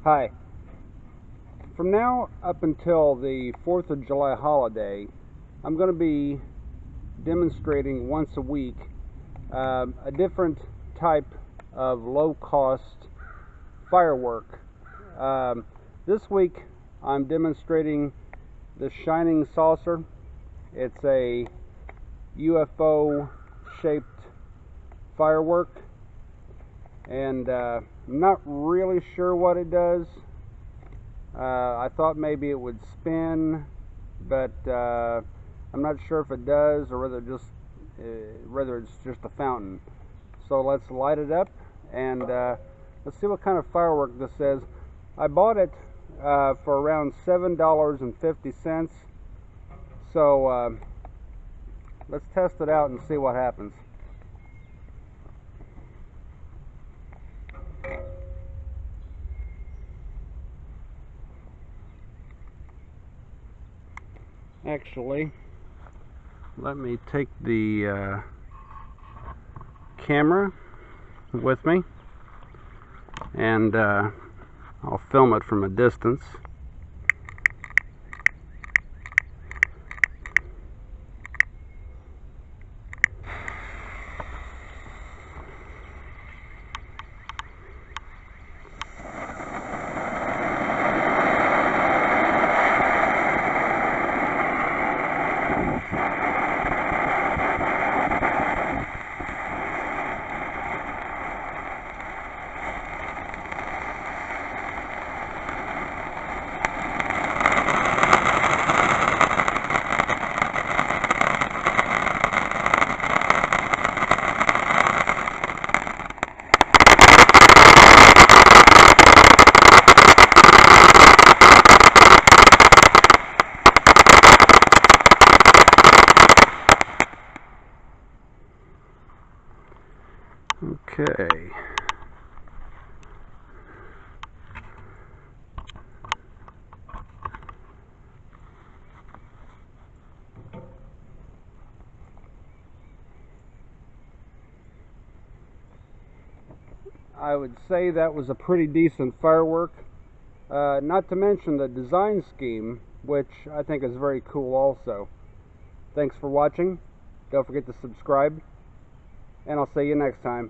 Hi. From now up until the 4th of July holiday, I'm going to be demonstrating once a week a different type of low-cost firework. This week I'm demonstrating the Shining Saucer. It's a UFO shaped firework, and I'm not really sure what it does. I thought maybe it would spin, but I'm not sure if it does, or whether it's just a fountain. So let's light it up and let's see what kind of firework this is. I bought it for around $7.50. So let's test it out and see what happens. Actually, let me take the camera with me, and I'll film it from a distance. Okay. I would say that was a pretty decent firework. Not to mention the design scheme, which I think is very cool also. Thanks for watching. Don't forget to subscribe, and I'll see you next time.